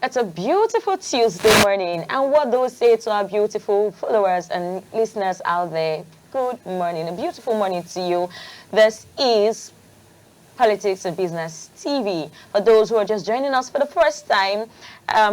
It's a beautiful Tuesday morning, and what do we say to our beautiful followers and listeners out there? Good morning, a beautiful morning to you. This is Politics and Business TV. For those who are just joining us for the first time,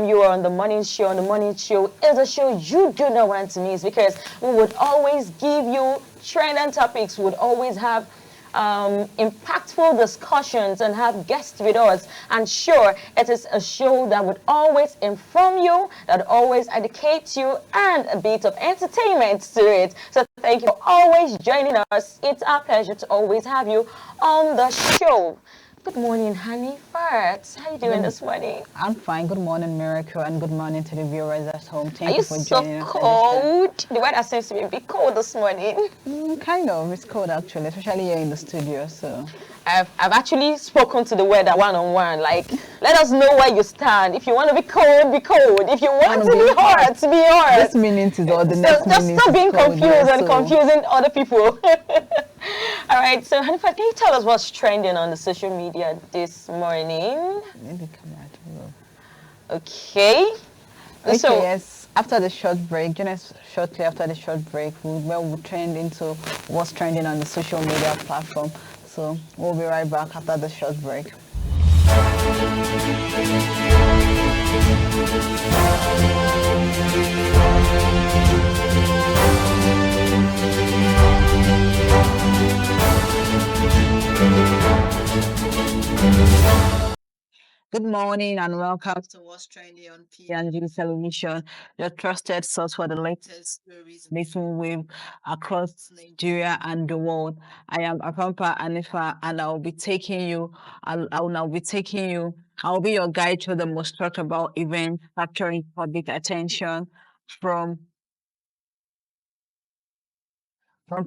you are on the morning show. On the morning show is a show you do not want to miss because we would always give you trending topics. We would always have impactful discussions and have guests with us. And sure, it is a show that would always inform you, that always educate you, and a bit of entertainment to it. So thank you for always joining us. It's our pleasure to always have you on the show. Good morning, honey. Farts. How you doing this morning? I'm fine. Good morning, Miracle, and good morning to the viewers at home. Thank Are you you for so joining us. cold? The weather seems to be a bit cold this morning. Kind of. It's cold actually, especially here in the studio. So I've actually spoken to the weather one-on-one. Like, let us know where you stand. If you want to be cold, be cold. If you want to be hot, be hot. this minute is all the next Just minute. stop being cold, confused and so confusing other people. All right, so Hanifa, can you tell us what's trending on the social media this morning? Maybe come out. Okay. Okay, So, yes. After the short break, just shortly after the short break, we'll trend into what's trending on the social media platform. So we'll be right back after the short break. Good morning and welcome to What's Trending on P&G Television, your trusted source for the latest stories making wave across Nigeria and the world. I am Akampa Anifa, and I'll be your guide to the most talked about event capturing public attention from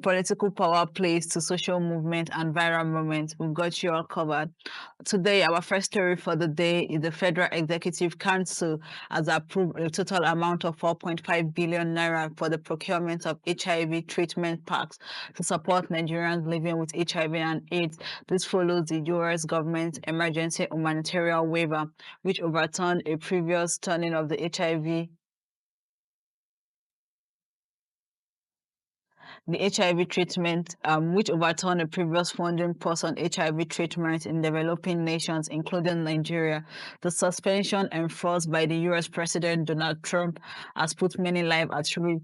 political power plays to social movement and viral moments. We've got you all covered. Today, our first story for the day is the Federal Executive Council has approved a total amount of 4.5 billion naira for the procurement of HIV treatment packs to support Nigerians living with HIV and AIDS. This follows the US government's emergency humanitarian waiver, which overturned a previous turning of the HIV treatment, which overturned a previous funding pause on HIV treatment in developing nations, including Nigeria. The suspension enforced by the US President Donald Trump has put many lives at risk.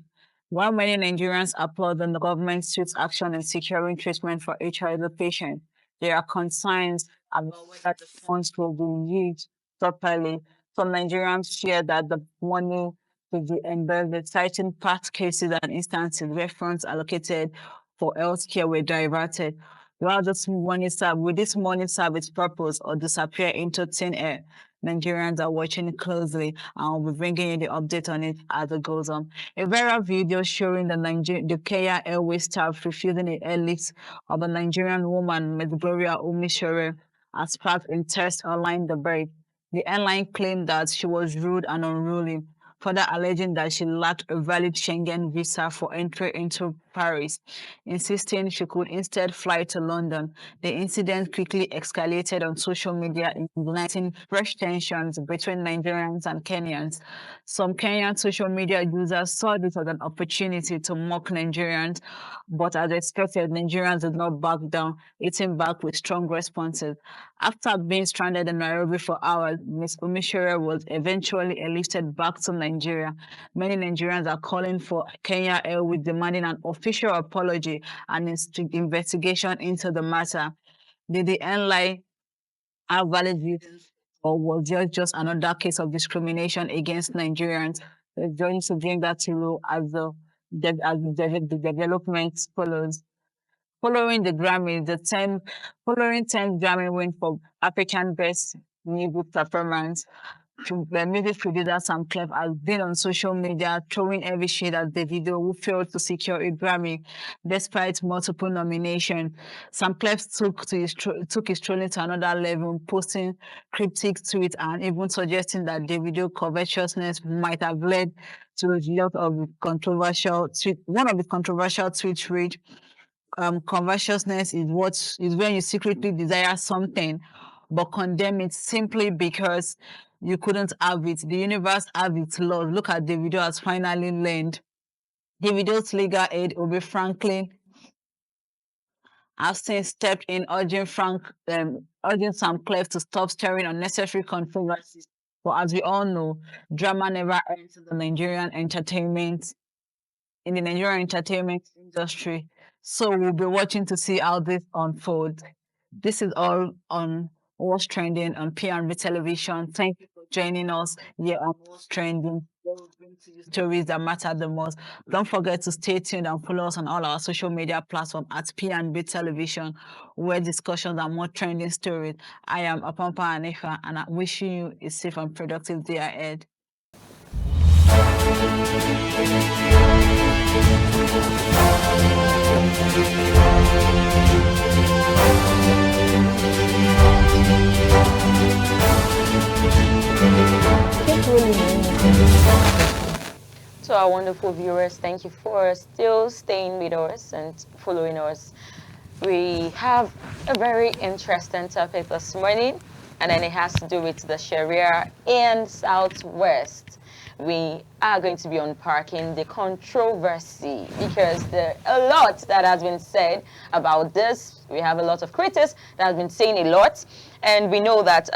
While many Nigerians applaud the government's swift action in securing treatment for HIV patients, there are concerns about whether the funds will be used properly. Some Nigerians fear that the money to be embedded, citing past cases and instances where funds allocated for healthcare were diverted. Will this money serve its purpose or disappear into thin air? Nigerians are watching closely, and we'll be bringing you the update on it as it goes on. A viral video showing the Kenya Airways staff refusing a airlift of a Nigerian woman, Ms. Gloria Umishere, has sparked interest online debate. The airline claimed that she was rude and unruly, further alleging that she lacked a valid Schengen visa for entry into Paris, insisting she could instead fly to London. The incident quickly escalated on social media, igniting fresh tensions between Nigerians and Kenyans. Some Kenyan social media users saw this as an opportunity to mock Nigerians, but as expected, Nigerians did not back down, hitting back with strong responses. After being stranded in Nairobi for hours, Ms. Umishere was eventually airlifted back to Nigeria. Many Nigerians are calling for Kenya Airways demanding an official apology and investigation into the matter. Did the airline have valid reasons, or was there just another case of discrimination against Nigerians? We're going to bring that to you as the development follows. Following the Grammy, following 10 Grammy win for African Best Music Performance, the music producer Sam Clef has been on social media throwing every shade at the video who failed to secure a Grammy despite multiple nominations. Sam Clef took his trolling to another level, posting cryptic tweets and even suggesting that the video covetousness might have led to a lot of controversial tweet. One of the controversial tweets read, covetousness is when you secretly desire something but condemn it simply because you couldn't have it. The universe have its laws. Look at Davido has finally learned. Davido's legal aid, Obi Franklin, have since stepped in, urging Sam Clef to stop stirring unnecessary controversies. But as we all know, drama never ends in the Nigerian entertainment industry. So we'll be watching to see how this unfolds. This is all on What's Trending on P&B Television. Thank you for joining us here on What's Trending. We'll bring to you stories that matter the most. Don't forget to stay tuned and follow us on all our social media platforms at P&B Television, where discussions are more trending stories. I am Apampa Anefa, and I'm wishing you a safe and productive day ahead. To our wonderful viewers, thank you for still staying with us and following us. We have a very interesting topic this morning, and then it has to do with the Sharia in Southwest. We are going to be unpacking the controversy because there are a lot that has been said about this. We have a lot of critics that have been saying a lot, and we know that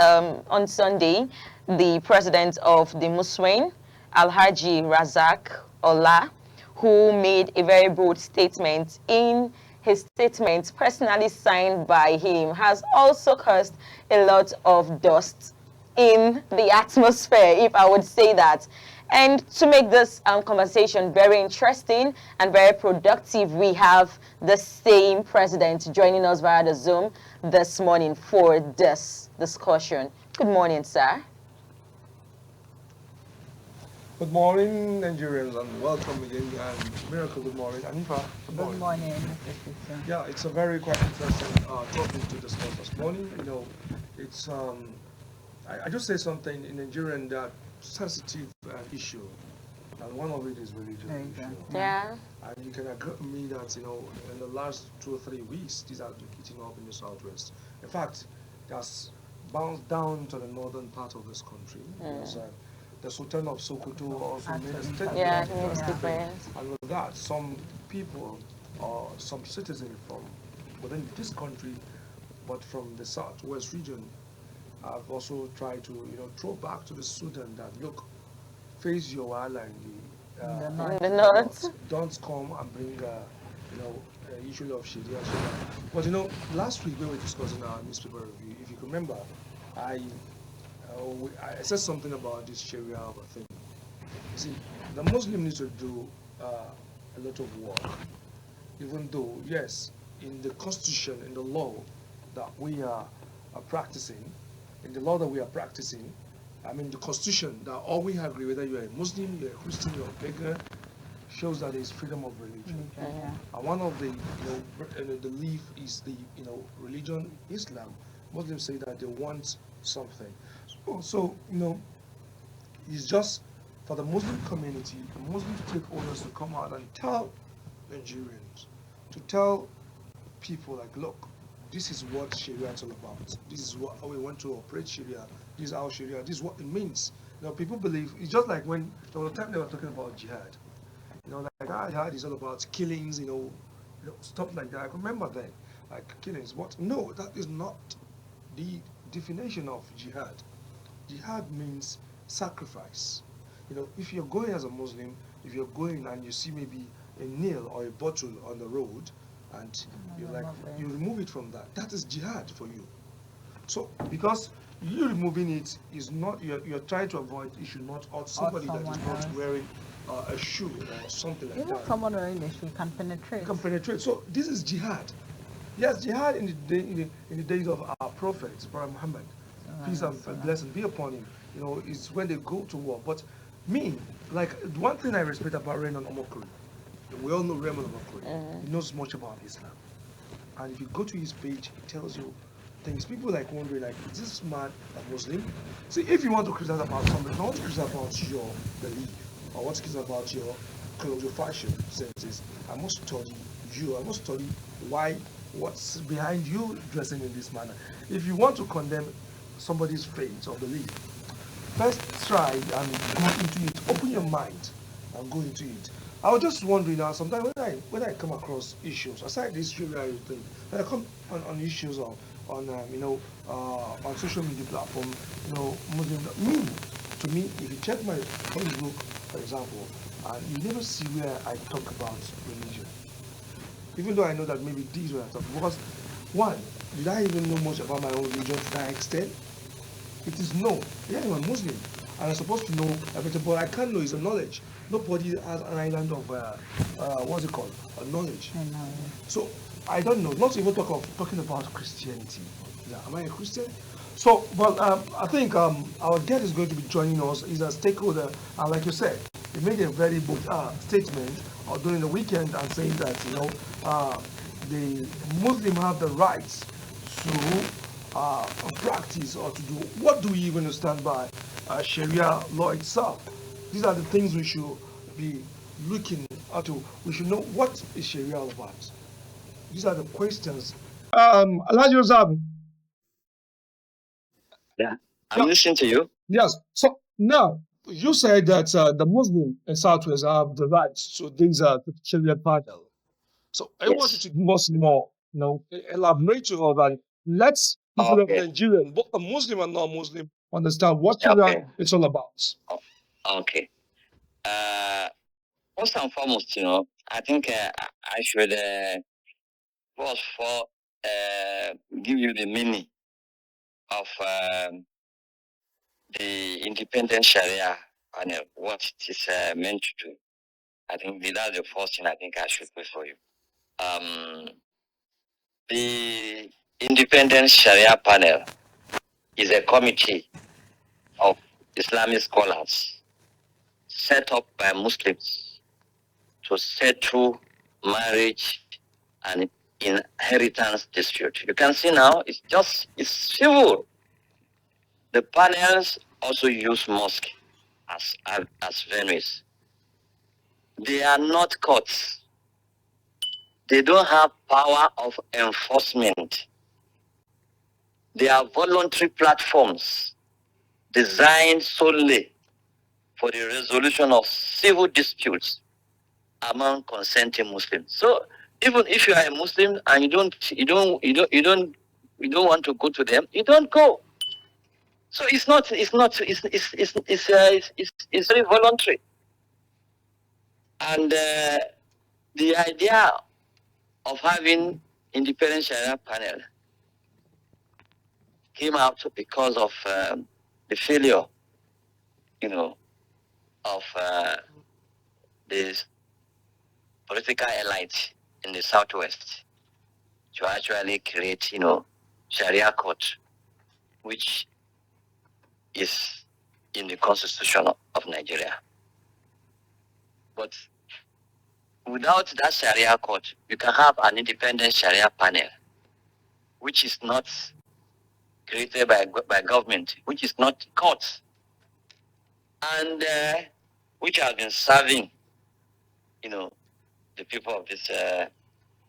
on Sunday, the president of the Muslim, Alhaji Razak Ola, who made a very bold statement in his statement personally signed by him, has also caused a lot of dust in the atmosphere, if I would say that. And to make this conversation very interesting and very productive, we have the same president joining us via the Zoom this morning for this discussion. Good morning, sir. Good morning, Nigerians, and welcome again. And Miracle, good morning. Anifa, Good morning. Yeah, it's a very quite interesting topic to discuss this morning. You know, it's I just say something in Nigerian that sensitive issue, and one of it is religion issue. Yeah. And you can agree with me that in the last 2 or 3 weeks, these have been heating up in the southwest. In fact, that's bounced down to the northern part of this country. Because, the Sultan of Sokoto also made a statement. Yeah, he made a statement. And with that, some people or some citizens from within this country, but from the southwest region, have also tried to throw back to the Sudan that look, face your ally in the north. Don't come and bring issue of Sharia. But last week when we were discussing our newspaper review, if you can remember, I said something about this Sharia thing. You see, the Muslim needs to do a lot of work, even though, yes, in the constitution, in the law that we are practicing, I mean the constitution that all we agree, whether you're a Muslim, you're a Christian, you're a pagan, shows that there is freedom of religion. And one of the the leaf is the religion Islam. Muslims say that they want something. So, it's just for the Muslim community, the Muslim stakeholders to come out and tell Nigerians, to tell people like, look, this is what Sharia is all about. This is how we want to operate Sharia. This is how Sharia, this is what it means. People believe, it's just like when there was a time they were talking about jihad. Jihad is all about killings, stuff like that. I remember then, like killings. But no, that is not the definition of jihad. Jihad means sacrifice. If you're going as a Muslim, if you're going and you see maybe a nail or a bottle on the road, and you remove it from that, that is jihad for you. So because you removing it is not, you're trying to avoid, you should not hurt somebody that is not wearing a shoe or something like that. Even someone wearing a shoe can penetrate. So this is jihad. Yes, jihad in the days of our prophet, Prophet Muhammad, peace and blessing be upon him. It's when they go to war. But me, like one thing I respect about Raymond Omokri, we all know Raymond Omokri. He knows much about Islam, and if you go to his page, he tells you things. People like wondering, like, is this man a Muslim? See, if you want to criticize about something, don't criticize about your belief or want to criticize about your fashion senses. I must study you. I must study why what's behind you dressing in this manner. If you want to condemn somebody's faith or belief, first try and go into it. Open your mind and go into it. I was just wondering now. Sometimes when I come across issues aside this Sharia thing, when I come on issues on on social media platform, Muslim me to me, if you check my Facebook, for example, you never see where I talk about religion. Even though I know that maybe these were talking because one, did I even know much about my own religion to that extent? It is no. Yeah, I'm a Muslim, and I'm supposed to know everything, but I can't know. It's a knowledge. Nobody has an island of what's it called? A knowledge. I know. So I don't know. Not even talking about Christianity. Yeah, am I a Christian? So, but I think our guest is going to be joining us. He's a stakeholder, and like you said, he made a very good statement during the weekend and saying that the Muslim have the rights to practice or to do. What do we even understand by Sharia law itself? These are the things we should be looking at. We should know what is Sharia all about. These are the questions. Elijah Ozab. Yeah, I'm Yeah. listening to you. Yes. So now you said that the Muslim in Southwest have the rights to these Sharia panel. So I want you Yes. to give us more, elaborate to all that. Let's people of Okay. Nigeria, both the Muslim and non-Muslim, understand what Sharia Okay. is all about. Okay. First and foremost, I think I should first for give you the meaning of the independent Sharia panel, what it is meant to do. I think that's the first thing I think I should put for you. The independent Sharia panel is a committee of Islamic scholars set up by Muslims to settle marriage and inheritance dispute. You can see now it's civil. The panels also use mosque as venues. They are not courts. They don't have power of enforcement. They are voluntary platforms designed solely for the resolution of civil disputes among consenting Muslims. So even if you are a Muslim and you don't want to go to them, you don't go. So it's very voluntary. And the idea of having independent Sharia panel came out because of the failure, of the political elite in the Southwest to actually create, Sharia court, which is in the constitution of Nigeria. But without that Sharia court, you can have an independent Sharia panel, which is not created by government, which is not court, and which has been serving, the people of this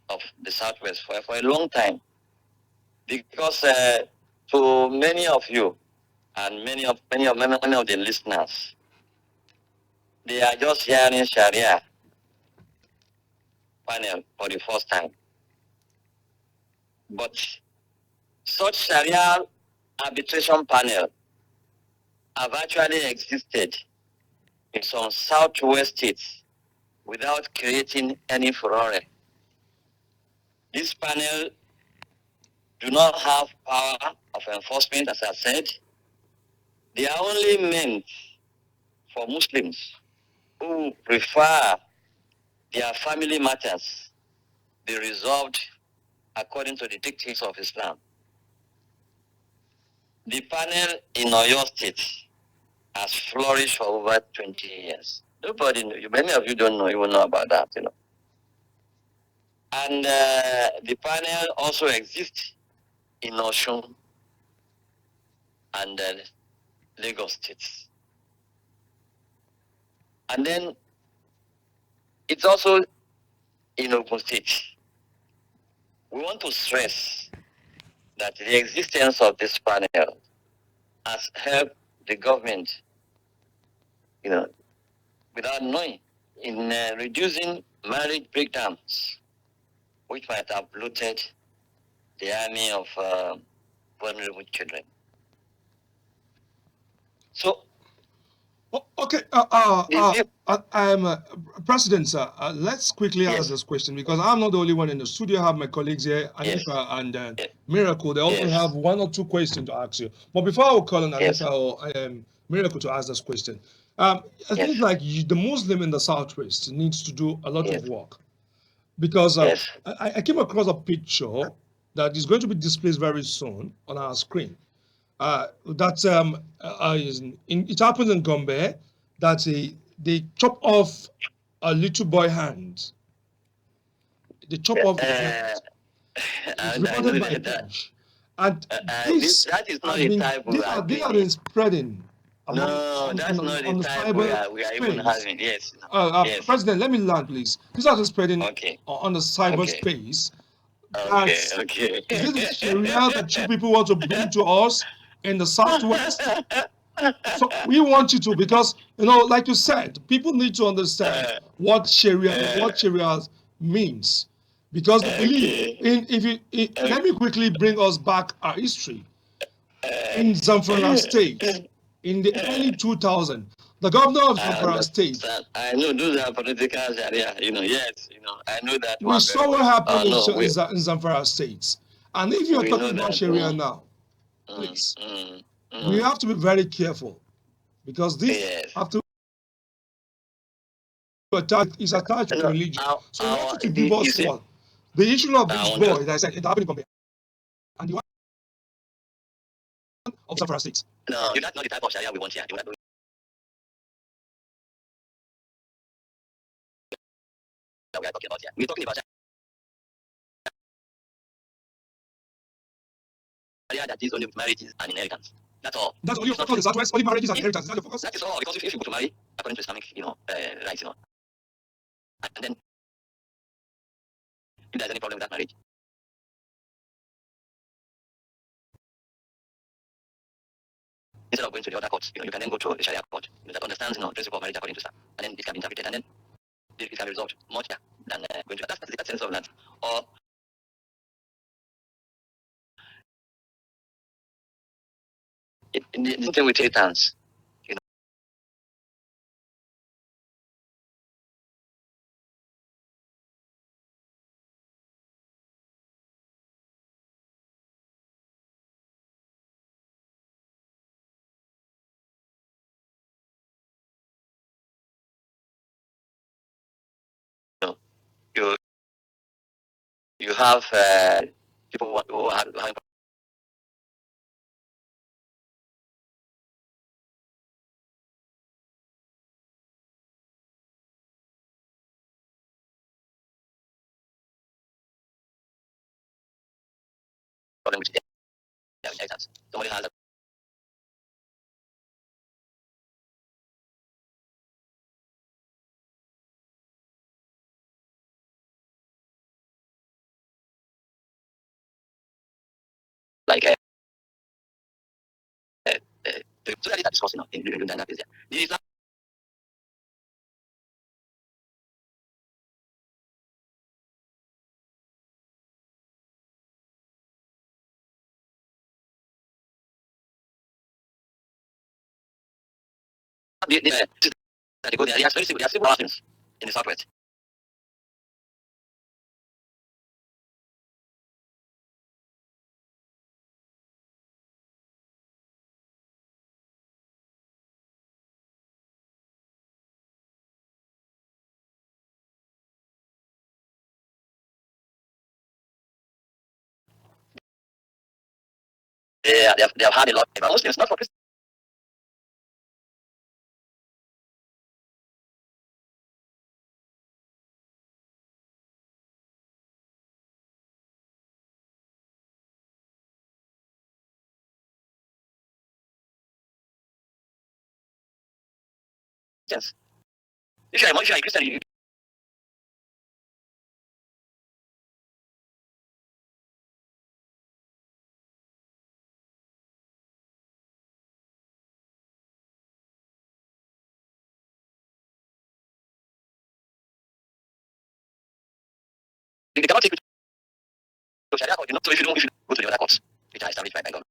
of the Southwest for a long time. Because to many of you and many of the listeners, they are just hearing Sharia panel for the first time. But such Sharia arbitration panel have actually existed in some Southwest states without creating any furore. This panel do not have power of enforcement, as I said. They are only meant for Muslims who prefer their family matters be resolved according to the dictates of Islam. The panel in Oyo State has flourished for over 20 years. Nobody knew. Many of you don't know, even know about that, And the panel also exists in Oshun and Lagos states. And then it's also in Ogun State. we want to stress that the existence of this panel has helped the government, without knowing, in reducing marriage breakdowns, which might have looted the army of vulnerable children. So, Okay, President, sir, let's quickly Yes. ask this question because I'm not the only one in the studio. I have my colleagues here, Yes. Anita and Yes. Miracle. They also Yes. have one or two questions to ask you. But before I will call on Yes. Anita or Miracle to ask this question, I Yes. think like the Muslim in the Southwest needs to do a lot Yes. of work because Yes. I came across a picture that is going to be displayed very soon on our screen. It happens in Gombe that they chop off a little boy hand. They chop off his hand. It's I know reported by that. Punch. And That is not the type we are these have doing. been spreading No, that's not the on the type we cyber are even space. having. Yes. Yes. President, let me land, please. These are spreading Okay. on the cyber Okay. space. Okay. Okay. Is this the Sharia that you people want to bring to us in the Southwest? So we want you to, because like you said, people need to understand what Sharia means, because they believe in. Let me quickly bring us back our history. In Zamfara State, in the early 2000s, the governor of Zamfara State. I know those are political Sharia. Yes. I know that We one saw very what well. happened No, in Zamfara State, and if you're we know talking about that. Sharia now, please, we have to be very careful because this Yes. have to is attached to religion. So we want you to give us one. The issue of this boy, as I said, it happened in Gombe, and the one of Zamfara State. No, that's not the type of Sharia we want here. That we are talking about here. We're talking about Sharia that deals only with marriages and inheritance. That's all. That's only for the Southwest, only marriages and inheritance. Is that your focus? That is all, because if you go to marry according to Islamic, rights, and then if there's any problem with that marriage, instead of going to the other courts, you can then go to the Sharia court that understands, the principle of marriage according to Islam, and then it can be interpreted, and then it can be resolved much better than going to that. That's the sense of that. Or the thing with inheritance, you you have people who are having problem with their inheritance. Somebody has like so that is discussing in that is there. The Islam they go there, they are still Muslims in the Southwest. They have had a lot about Muslims, not for Christians. If you are a Christian, They cannot take you to Sharia court, So if you go to the other courts, which are established by government.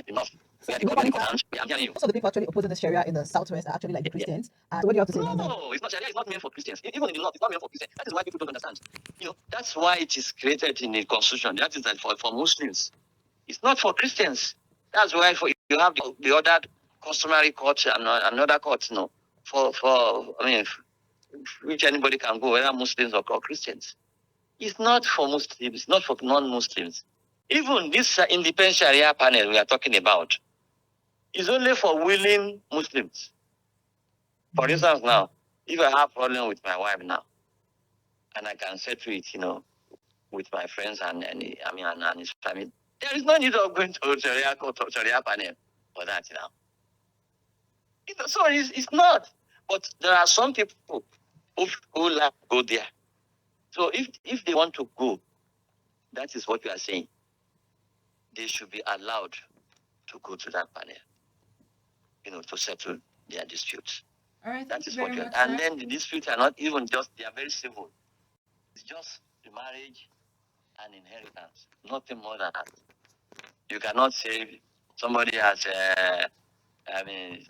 Enough. So the people actually opposing the Sharia in the Southwest are actually like the Christians. So what do you have to say about that? No, it's not Sharia. It's not meant for Christians. Even in the North, it's not meant for Christians. That is why people don't understand. That's why it is created in the constitution. That is that for Muslims. It's not for Christians. That's why you have the other customary courts and another courts, which anybody can go, whether Muslims or Christians. It's not for Muslims. It's not for non-Muslims. Even this independent Sharia panel we are talking about is only for willing Muslims. For instance, now, if I have problem with my wife now, and I can settle it, with my friends and his family, there is no need of going to Sharia court or Sharia panel for that now. So it's not. But there are some people who like to go there. So if they want to go, that is what we are saying. They should be allowed to go to that panel, to settle their disputes. All right, that is very what much, and sir. then the disputes are not even just, they are very civil. It's just the marriage and inheritance, nothing more than that. You cannot say somebody has, any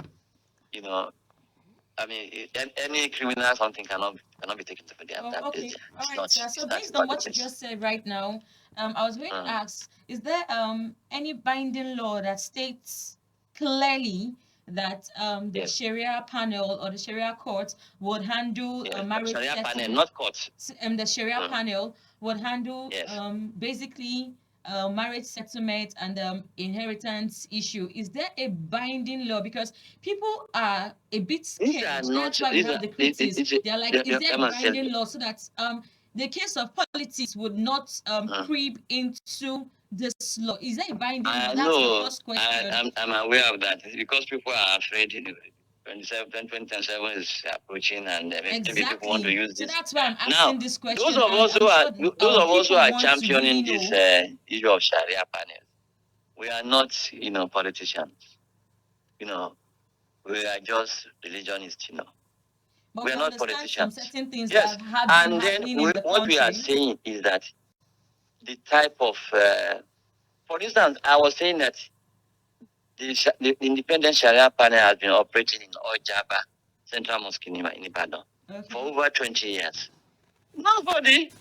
criminal something cannot be taken to the Okay, all right, sir. So based on what you just said right now, I was going to ask, is there any binding law that states clearly that the Sharia panel or the Sharia court would handle marriage Sharia settlement? panel, not courts. The Sharia panel would handle basically marriage settlement and inheritance issue. Is there a binding law? Because people are a bit scared. That's why we have the critics. They're like, is there a binding law so that the case of politics would not creep into this law? Is there a binding law? That's the first question. I'm aware of that because people are afraid. 2027 is approaching, and maybe people want to use this. So that's why I'm asking this question. Those of us who are championing this issue of Sharia panel, we are not, politicians. We are just religionists. But we are not understand some politicians. certain things Yes, that have and been then happening in the what we are country. saying is that the type of, for instance, I was saying that the independent Sharia panel has been operating in Ojaba, Central Mosque in Ibadan, for over 20 years. Nobody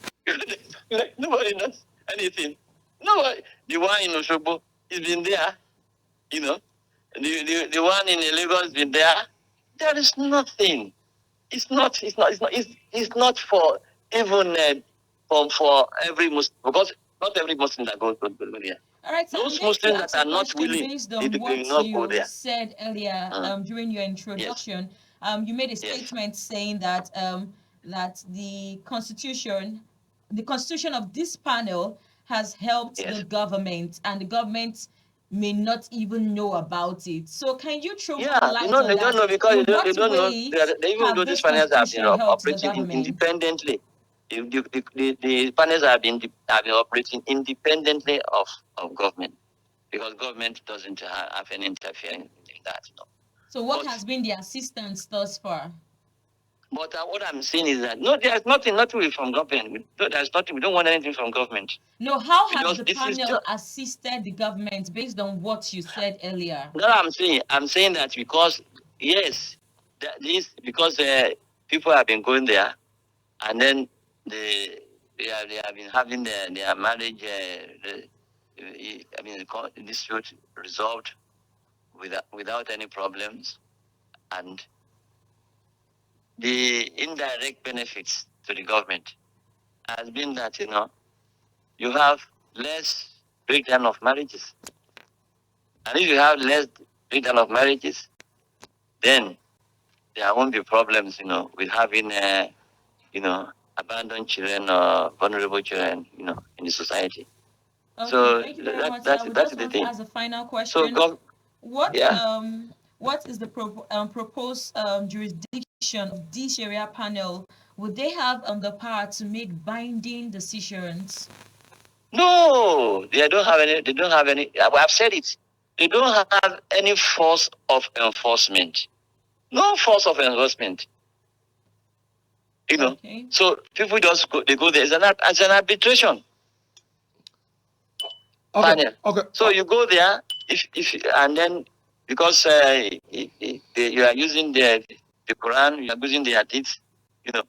knows anything. Nobody. The one in Oshobo has been there, The one in Lagos has been there. There is nothing. It's not for even for every Muslim, because not every Muslim that goes to there. All right, so those I'm going to Muslims ask that a are not question willing, based they on will what not go you there. said earlier during your introduction. You made a statement saying that that the constitution of this panel has helped the government, and the government may not even know about it. So can you throw more light on they that? don't know because In they what don't know. ways Even though have these this panels have been constitution helped the operating government? independently, the panels have been operating independently of government, because government doesn't have any interference in that. So what has been the assistance thus far? But what I'm saying is that no, there's nothing from government. There's nothing. We don't want anything from government. No, how has the panel assisted the government based on what you said earlier? No, I'm saying that because because people have been going there, and then they have been having their marriage, dispute resolved without any problems, and the indirect benefits to the government has been that you have less breakdown of marriages, and if you have less breakdown of marriages, then there won't be problems, with having abandoned children or vulnerable children, in the society. Okay, so thank you very much. that's We that's just the want thing. to ask a final question. What is the proposed jurisdiction of the Sharia panel? Would they have the power to make binding decisions? No, they don't have any. They don't have any. I've said it. they don't have any force of enforcement. No force of enforcement. You know. Okay. So people just go, they go there as an arbitration. Okay. Panel. Okay. So you go there, if and then because you are using the Quran, you are using the Hadith, you know,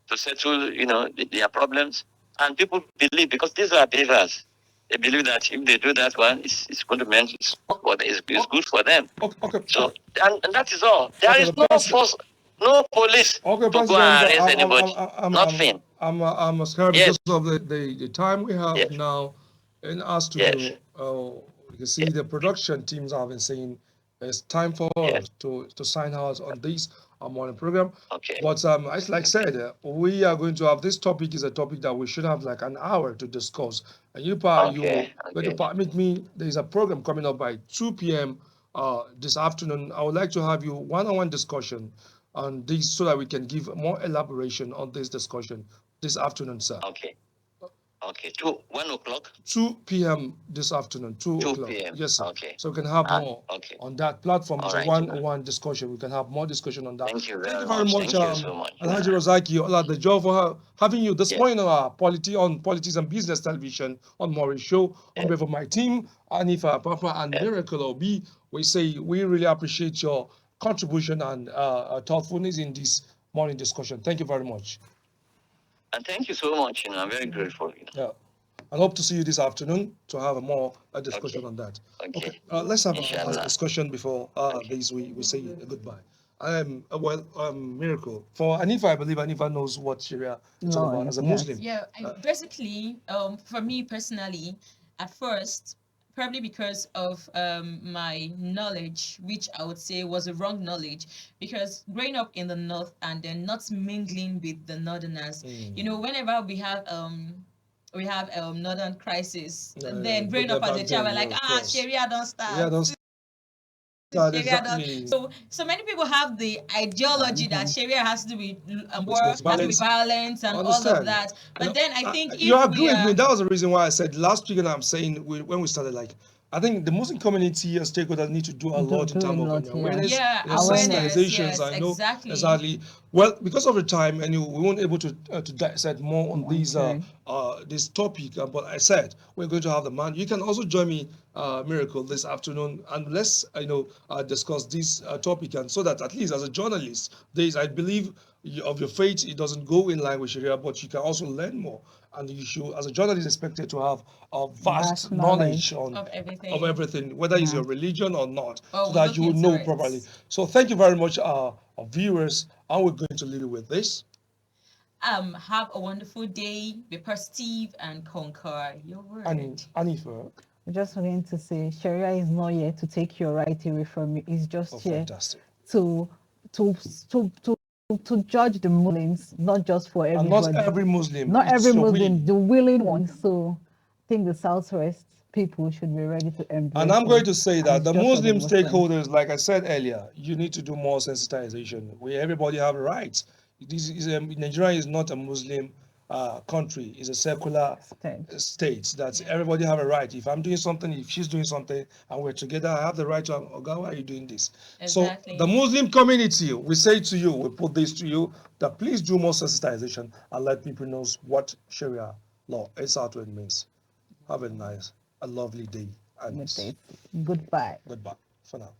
to settle, you know, their problems, and people believe because these are believers. They believe that if they do that one, it's going to mean it's good for them. Okay. Okay. So and that is all. There Okay, is the no president. force, no police Okay, to go President, and arrest anybody. Nothing. I'm scared Yes. because of the time we have Yes. now in our Yes. studio. You can see the production teams have been saying it's time for Yes. us to sign out on this morning program. Okay. But as like said, we are going to have this topic is a topic that we should have like an hour to discuss. And you going to permit me. There is a program coming up by 2 p.m. This afternoon. I would like to have you one-on-one discussion on this so that we can give more elaboration on this discussion this afternoon, sir. Okay. Okay. 1 o'clock. 2 p.m. this afternoon, 2 o'clock. p.m. Yes, sir. Okay. So we can have more Okay. on that platform. It's a All right. one-on-one discussion. We can have more discussion on that. Thank you Thank very you very much. much, Thank you so much. Alhaji Razaki, Allah the job for having you this Yes. morning on our Politics and Business Television on Maurice Show. On behalf of my team, Anifa, Papa, and Miracle Obi, we say we really appreciate your contribution and thoughtfulness in this morning discussion. Thank you very much. And thank you so much. You know, I'm very grateful. You know. Yeah. I hope to see you this afternoon to have a more discussion on that. Okay. Let's have a last Inshallah. discussion before this we say goodbye. Miracle. For Anifa, I believe Anifa knows what Sharia is all about as a Muslim. Yeah, basically, for me personally, at first, probably because of my knowledge, which I would say was a wrong knowledge, because growing up in the north and then not mingling with the northerners, you know, whenever we have northern crisis, then growing up as a child, we're like, Sharia don't start. Yeah, don't start exactly. So many people have the ideology that Sharia has to be violence and all of that. But then I think you if agree we with me. are That was the reason why I said last week, and I'm saying when we started, like I think the Muslim community and stakeholders need to do a lot in terms of awareness, sensitizations. I know exactly. Well, because of the time, and we weren't able to dissect more on these this topic. But I said we're going to have the man. You can also join me, Miracle, this afternoon, and let's discuss this topic, and so that at least as a journalist, I believe of your faith, it doesn't go in line with Sharia, but you can also learn more. And you should, as a journalist, expected to have a vast knowledge of everything, whether it's your religion or not, so that you will know properly. So thank you very much, our viewers, and we're going to leave you with this. Have a wonderful day, be positive and conquer your word. And Anifa, just wanting to say, Sharia is not here to take your right away from you. It's just here fantastic. to judge the Muslims, not just for everybody. And not every Muslim. Not every Muslim, the willing ones. So I think the Southwest people should be ready to embrace. And I'm going to say that the Muslim Muslims. stakeholders, like I said earlier, you need to do more sensitization. Everybody have rights. Nigeria is not a Muslim country. It's a secular state. That everybody have a right. If I'm doing something, if she's doing something, and we're together, I have the right to, Oga, why are you doing this? Exactly. So the Muslim community, we say to you, we put this to you, that please do more sensitization and let people know what Sharia law is out what it means. Have a lovely day. And Goodbye. Goodbye for now.